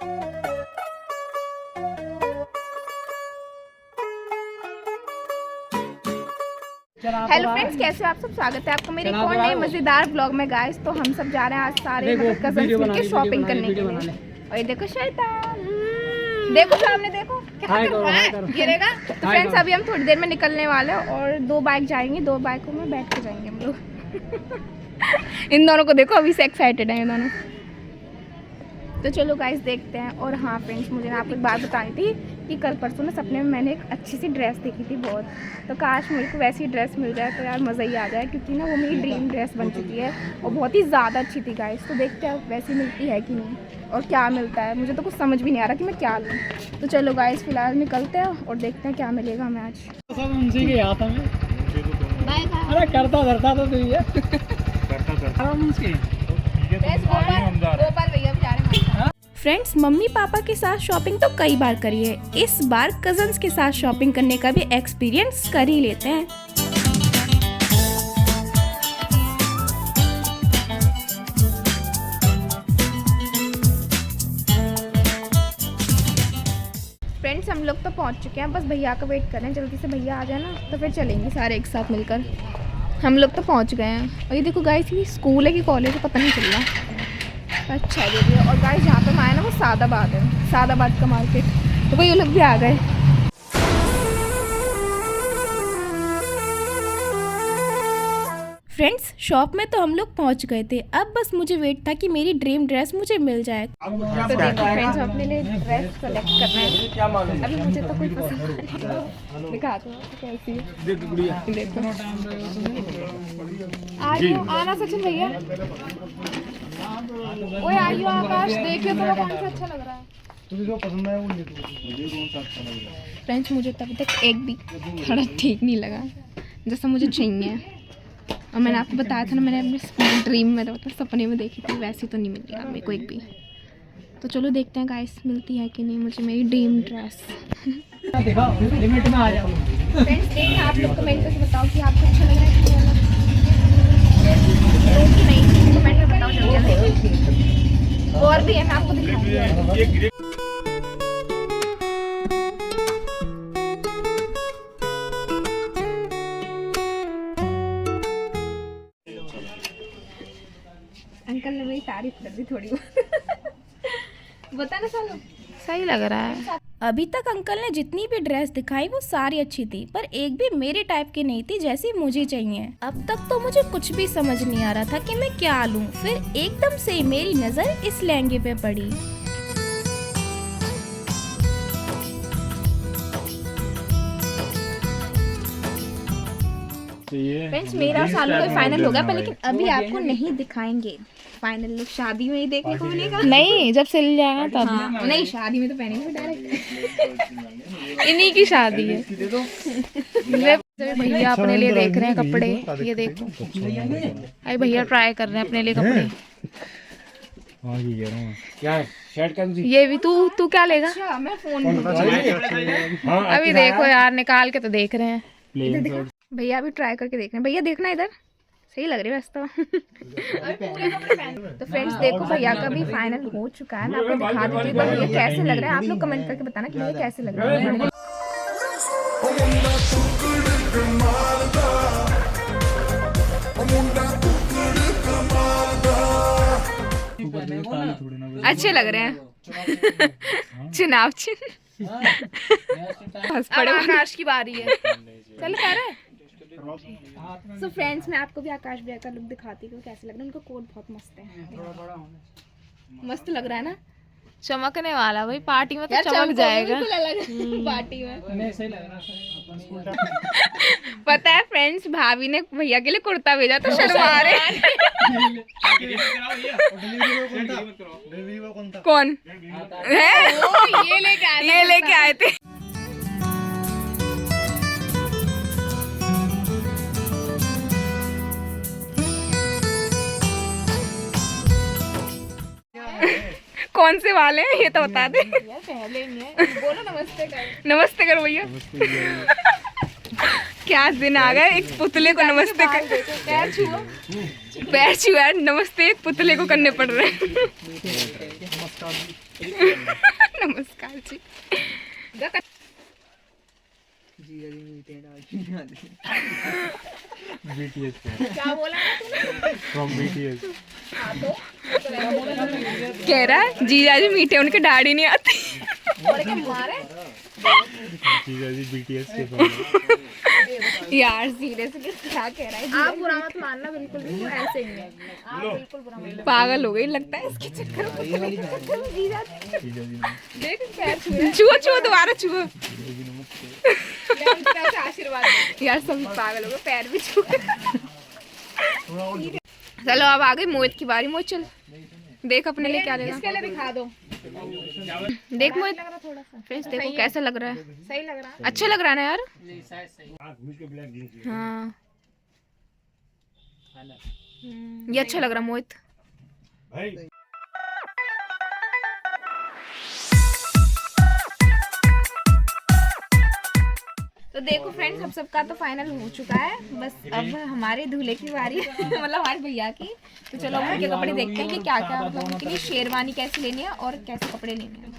Hello friends, कैसे हो आप सब। स्वागत है आपको मेरे एक और नए मजेदार ब्लॉग में गाइस। तो हम सब जा रहे हैं आज सारे कजन्स मिलके शॉपिंग करने के लिए। और ये देखो शैतान, देखो सामने देखो क्या कर रहा है, गिरेगा। तो फ्रेंड्स अभी हम थोड़ी देर में निकलने वाले हैं और 2 बाइक जाएंगे, 2 बाइकों में बैठ के जाएंगे हम लोग। इन दोनों को देखो, अभी से एक्साइटेड है ये दोनों। तो चलो गाइस देखते हैं। और हाँ फ्रेंड्स, मुझे ना आपको एक बात बतानी थी कि कल परसों ना सपने में मैंने एक अच्छी सी ड्रेस देखी थी बहुत। तो काश मेरे को वैसी ड्रेस मिल जाए तो यार मज़ा ही आ जाए, क्योंकि ना वो मेरी ड्रीम ड्रेस बन चुकी है और बहुत ही ज़्यादा अच्छी थी गाइस। तो देखते हैं वैसी मिलती है कि नहीं और क्या मिलता है। मुझे तो कुछ समझ भी नहीं आ रहा कि मैं क्या लूँ। तो चलो गाइस फिलहाल निकलते हैं और देखते हैं क्या मिलेगा हमें आज। अरे करता धरता तो तू है। फ्रेंड्स, मम्मी पापा के साथ शॉपिंग तो कई बार करी है, इस बार कजन्स के साथ शॉपिंग करने का भी एक्सपीरियंस कर ही लेते हैं। फ्रेंड्स हम लोग तो पहुंच चुके हैं, बस भैया का वेट कर रहे हैं। जल्दी से भैया आ जाए ना तो फिर चलेंगे सारे एक साथ मिलकर। हम लोग तो पहुंच गए हैं। और ये देखो गाइस, ये स्कूल है कि कॉलेज है पता नहीं चल रहा। अच्छा दीदी। और गाइस जहाँ पे हम आए ना वो सादाबाद है, सादाबाद का मार्केट। तो भाई ये लोग भी आ गए। फ्रेंड्स शॉप में तो हम लोग पहुंच गए थे, अब बस मुझे वेट था कि मेरी ड्रीम ड्रेस मुझे मिल जाए। तो देखो फ्रेंड्स, हम अपने लिए ड्रेस सेलेक्ट कर रहे हैं। अभी मुझे तो कोई पसंद नहीं। दिखा दो कैसी है। देखो आना सचिन भैया। ओए आइयो आकाश, देखिए तो कौन सा अच्छा लग रहा है। तुझे जो पसंद है वो ले लो। मुझे कौन सा अच्छा लग रहा है। फ्रेंड्स मुझे तब तक एक भी थोड़ा ठीक नहीं लगा जैसा मुझे चाहिए। और मैंने आपको बताया था ना, मैंने अपने स्कूल ड्रीम में तो सपने में देखी थी, वैसी तो नहीं मिली यार मेरे को एक भी। तो चलो देखते हैं गाइस मिलती है कि नहीं मुझे मेरी ड्रीम ड्रेस। देखो लिमिट में आ जाओ। फ्रेंड्स देखिए आप लोग कमेंट करके बताओ कि आपको अच्छा लग रहा है कि नहीं, कमेंट में बताओ जल्दी। और भी है, मैं आपको दिखाऊंगी। अंकल ने मेरी तारीफ कर दी थोड़ी बता ना सालो, सही लग रहा है। अभी तक अंकल ने जितनी भी ड्रेस दिखाई वो सारी अच्छी थी, पर एक भी मेरे टाइप की नहीं थी जैसी मुझे चाहिए। अब तक तो मुझे कुछ भी समझ नहीं आ रहा था कि मैं क्या लूं। फिर एकदम से मेरी नजर इस लहंगे पे पड़ी। फ्रेंड्स मेरा और सालों का फाइनल हो गया, पर लेकिन अभी आपको नहीं दिखाएंगे। फाइनल लुक शादी में ही देखने को मिलेगा। नहीं, जब सिल जाएगा तब। हाँ, नहीं शादी में तो पहनेंगे डायरेक्ट। इन्हीं की शादी है। भैया अपने लिए देख रहे हैं कपड़े, ये देखो। अरे भैया ट्राई कर रहे हैं अपने लिए कपड़े। क्या शर्ट का ये भी तू क्या लेगा? अच्छा, मैं फोन अभी देखो यार, निकाल के तो देख रहे हैं। भैया अभी ट्राई करके देख रहे हैं। भैया देखना इधर, सही लग रही है वैसे तो फ्रेंड्स देखो भैया का भी फाइनल हो चुका है। मैं आपको दिखा देती हूँ पर ये कैसे लग रहा है। आप लोग कमेंट करके बताना कि ये कैसे लग रहा है। अच्छे लग रहे हैं। चुनाव चिन्ह आकाश की बारी है। चल कर रहे। सो फ्रेंड्स मैं आपको भी आकाश भैया का लुक दिखाती हूँ कैसे लग रहा है। उनका कोट बहुत मस्त है, मस्त लग रहा है ना, चमकने वाला। भाई पार्टी में तो चमक जाएगा। पार्टी में सही लग रहा है। पता है फ्रेंड्स, भाभी ने भैया के लिए कुर्ता भेजा तो शर्मा रहे। कौन है? ये लेके आए थे। कौन से वाले हैं ये तो बता दे। पहले नहीं है, बोलो नमस्ते कर। नमस्ते करो भैया। क्या दिन आ गए, एक पुतले को नमस्ते कर। पैर छुआ नमस्ते एक पुतले को करने पड़ रहे हैं। BTS क्या बोला तूने? From BTS। हाँ तो कह रहा है जीजा जी मीठे उनके दाढ़ी नहीं आती। और क्या मारे जीजा जी BTS के fan हैं। यार सीरियसली क्या कह रहा है? आप बुरा मत मानना बिल्कुल भी, वो ऐसे ही है। आप बिल्कुल बुरा मत मानना। पागल हो गई लगता है इसके चक्कर में। जीजा जी देख पैर छुआ छुआ दोबारा छुआ। आशीर्वाद यार सब पागल हो गए, पैर भी छुए। चलो अब आ गई मोहित की बारी। मोहित चल देख अपने लिए क्या लेना। इसके लिए दिखा दो। देख मोहित फ्रेंड्स देखो कैसा लग रहा है। सही लग रहा है, अच्छा लग रहा है ना यार। हाँ ये अच्छा लग रहा है मोहित। तो देखो फ्रेंड्स हम सबका तो फाइनल हो चुका है, बस अब हमारे दूल्हे की बारी मतलब हमारे भैया की। तो चलो अब उनके कपड़े देखते हैं कि क्या क्या मतलब उनके लिए शेरवानी कैसे लेनी है और कैसे कपड़े लेने हैं।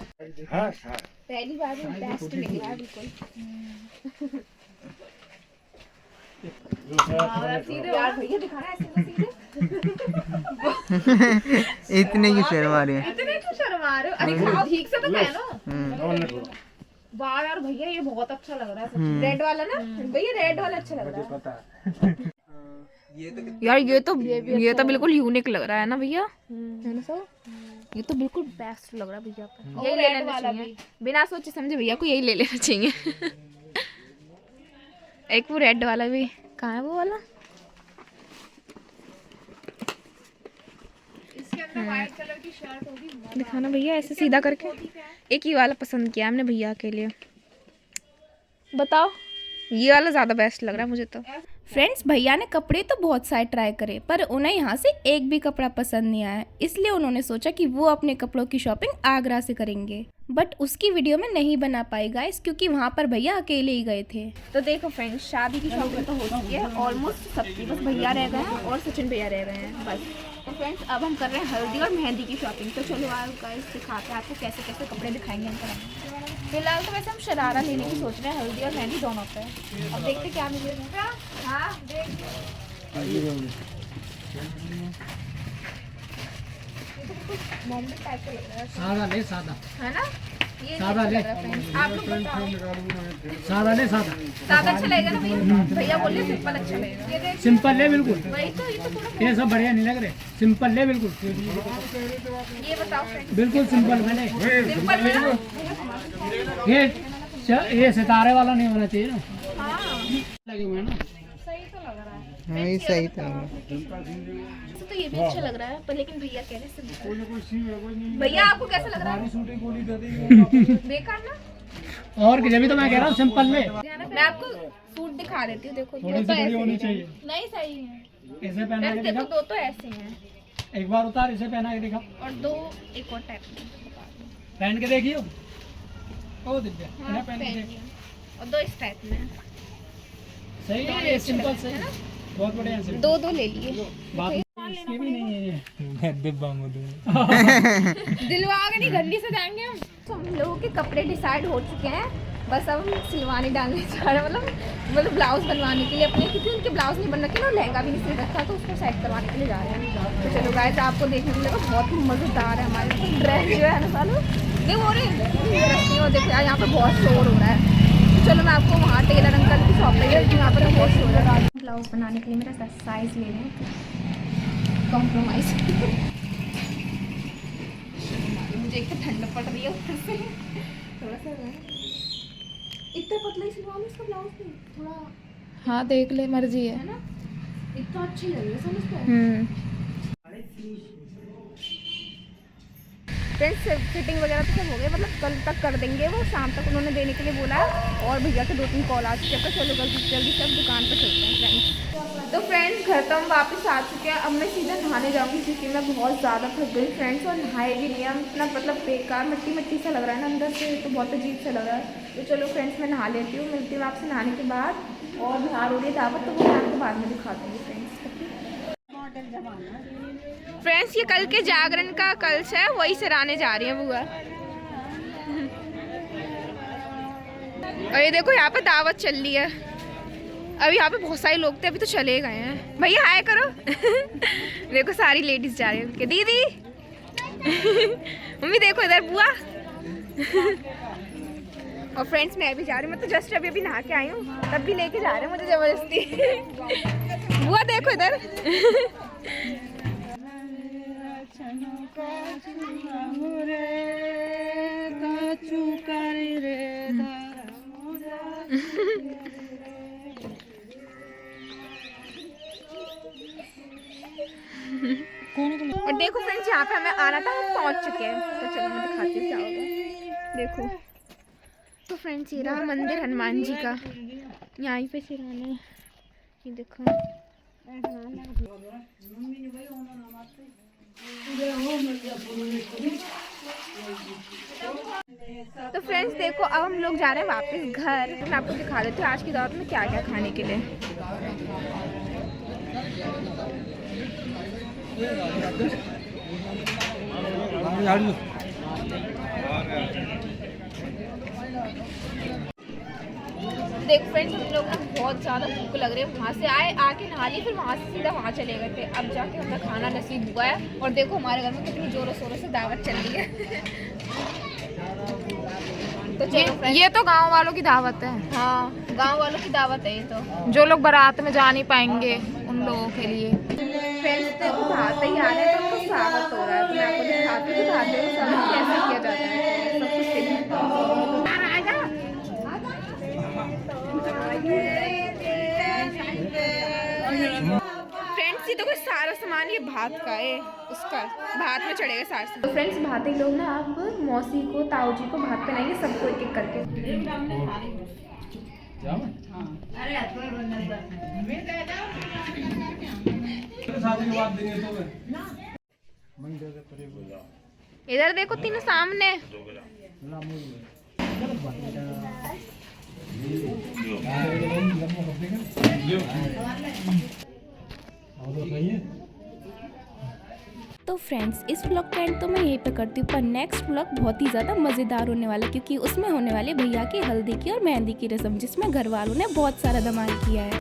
पहली बार में बेस्ट निकला है बिल्कुल। यार भैया दिखाना ऐसे सीधे। इतने की शर्मा रहे हैं। इतने क्यों शर्मा रहे हो? अरे खाओ ठीक से तो कहना। वाह यार भैया ये बहुत अच्छा लग रहा है। रेड वाला ना भैया, रेड वाला अच्छा लग रहा है। यार ये तो बिल्कुल यूनिक लग रहा है ना भैया, है ना सर? ये तो बिल्कुल बेस्ट लग रहा है भैया का। यही ले लेना चाहिए बिना सोचे समझे, भैया को यही ले लेना चाहिए। एक वो रेड वाला भी कहाँ है वो वाला? इसके अंदर व्हाइट कलर की शर्ट होगी, दिखाना भैया ऐसे सीधा करके। एक ही वाला पसंद किया हमने भैया के लिए। बताओ ये वाला ज़्यादा बेस्ट लग रहा है मुझे तो। फ्रेंड्स भैया ने कपड़े तो बहुत सारे ट्राई करे पर उन्हें यहाँ से एक भी कपड़ा पसंद नहीं आया, इसलिए उन्होंने सोचा कि वो अपने कपड़ों की शॉपिंग आगरा से करेंगे। बट उसकी वीडियो में नहीं बना पाई गाइस, क्योंकि वहाँ पर भैया अकेले ही गए थे। तो देखो फ्रेंड्स शादी की शॉपिंग तो हो चुकी है ऑलमोस्ट सबकी, बस भैया रह गए हैं और सचिन भैया रह गए हैं बस। तो फ्रेंड्स अब हम कर रहे हैं हल्दी और मेहंदी की शॉपिंग। तो चलो आप गाइस दिखाते हैं आपको कैसे कैसे कपड़े दिखाएंगे हम करेंगे। फिलहाल तो वैसे हम शरारा लेने की सोच रहे हैं, हल्दी और मेहंदी दोनों पे। अब देखते क्या मिलेगा। हाँ देख मोमबत्ती टाइप का लग रहा है। सादा ले सादा, है ना? ये सादा ले। आप लोग बताओ। सादा ले सादा। सादा अच्छा लगेगा ना भैया? भैया बोल रहे सिंपल अच्छा लगेगा। ये देख सिंपल ले बिल्कुल। वही तो, ये तो थोड़ा ये सब बढ़िया नहीं लग रहे, सिंपल ले बिल्कुल। ये बताओ फ्रेंड्स बिल्कुल सिंपल में ले। सिंपल में ना? ये सितारे वाला नहीं होना चाहिए ना। हाँ लगे हुए हैं ना। सही तो लग रहा है। हाँ ये सही था। वैसे तो ये भी अच्छा लग रहा है पर लेकिन भैया कह रहे सिंपल। भैया आपको कैसा लग रहा है? बेकार ना? और जब तो मैं कह रहा हूँ सिंपल ले। मैं आपको सूट दिखा देती हूँ, देखो थोड़ी दो सी तो बड़ी ऐसे होनी हैं। चाहिए। नहीं सही है। इसे पहना के देखो दिखा, दो तो ऐसे हैं एक बार उतार, इसे पहना के दिखा, और दो एक और टाइप में। पहन के देखियो। ओ दिव्या हाँ, इन्हें पहन के पहन देख। लिया। और दो इस टाइप में सही है, ये सिंपल सही है, बहुत बढ़िया है। दो दो ले लिए। बात इसकी भी नहीं है ये। मैं दिव्या हूँ दिलवा के नहीं गंदी से जाएंगे हम। तो हम लोगों के कपड़े डिसाइड हो चुके हैं, बस अब हम सिलवाने डालने जा रहे हैं, मतलब ब्लाउज बनवाने के लिए अपने, क्योंकि उनके ब्लाउज नहीं बन रखे ना, लहंगा भी नहीं सिल रखा, तो उसको सेट करवाने के लिए जा रहे हैं। तो चलो गाइस आपको देखने को मिलेगा, बहुत ही मज़ेदार है हमारे ड्रेस जो है ना सालों नहीं हो रही रखनी हो। देखो यहाँ पर बहुत शोर हो रहा है, तो चलो मैं आपको वहाँ टेलर अंकल की शॉप पे जहाँ पर बहुत शोर हो रहा है। ब्लाउज बनाने के लिए मेरा साइज ले लें, कॉम्प्रोमाइज़। मुझे एक तो ठंड पड़ रही है ऊपर से, थोड़ा सा इतना पतला ही सिलवा लो इसका ब्लाउज भी थोड़ा। हाँ देख ले मर्जी है ना, इतना अच्छी लगेगा समझ पे। फ्रेंड्स फिटिंग वगैरह तो सब हो गया, मतलब कल तक कर देंगे वो, शाम तक उन्होंने देने के लिए बोला है। और भैया के 2-3 कॉल आ चुके हैं, तो चलो जल्दी से अब दुकान पर चलते हैं फ्रेंड्स। तो फ्रेंड्स घर तो हम वापस आ चुके हैं, अब मैं सीधा नहाने जाऊँगी क्योंकि मैं बहुत ज़्यादा थक गई फ्रेंड्स, और नहाए भी नहीं है इतना, मतलब बेकार मिट्टी सा लग रहा है ना अंदर से, तो बहुत अजीब सा लग रहा है। तो चलो फ्रेंड्स मैं नहा लेती हूँ, मिलती हूँ आपसे नहाने के बाद। और बिहार हो रही है दावत, तो वो मैं आपको बाद में दिखा दूँगी फ्रेंड्स। फ्रेंड्स ये कल के जागरण का कलश है, वही सराहने जा रही है बुआ। और ये देखो यहाँ पे दावत चल रही है। अभी यहाँ पे बहुत सारे लोग थे, अभी तो चले गए हैं। भैया हाय करो। देखो सारी लेडीज जा रही हैं उनके। दीदी मम्मी देखो इधर बुआ। और फ्रेंड्स मैं भी जा रही हूँ, मैं तो जस्ट अभी नहा के आई हूँ, तब भी लेके जा रहे हैं मुझे जबरदस्ती। बुआ देखो इधर। और देखो फ्रेंड्स यहाँ पे हमें आना था, हम पहुँच चुके हैं। तो चलो मैं दिखाती हूँ क्या होगा। देखो तो फ्रेंड्स ये रहा मंदिर हनुमान जी का, यहाँ पे सिराना है। ये देखो तो फ्रेंड्स देखो अब हम लोग जा रहे हैं वापस घर। तो मैं आपको दिखा देती हूँ आज की दावत में क्या क्या खाने के लिए। देख फ्रेंड्स हम लोग ना बहुत ज़्यादा भूख लग रही है, वहाँ से आए आके नहा लिए, फिर वहाँ से सीधा वहाँ चले गए थे। अब जाके हमें खाना नसीब हुआ है। और देखो हमारे घर में कितनी ज़ोरों शोरों से दावत चल रही है। तो ये तो गांव वालों की दावत है। हाँ गांव वालों की दावत है ये तो, जो लोग बारात में जा नहीं पाएंगे उन लोगों के लिए। फ्रेंड्स देखो बात ही आ रहे हैं तो उनको स्वागत हो रहा है। तो मैं आपको दिखाती हूँ सब कैसे किया जाता है, सब कुछ फ्रेंड्स ये तो कोई सारा सामान ये भात का है, उसका भात में चढ़ेगा सारा सामान। तो फ्रेंड्स भात ही लोग ना अब मौसी को ताऊ जी को भात पहनाएंगे, सबको एक एक करके। इधर देखो तीनों सामने। तो फ्रेंड्स इस व्लॉग का एंड तो मैं यहीं पे करती हूँ, पर नेक्स्ट व्लॉग बहुत ही ज़्यादा मज़ेदार होने वाला है, क्योंकि उसमें होने वाले भैया की हल्दी की और मेहंदी की रस्म, जिसमें घर वालों ने बहुत सारा धमाल किया है।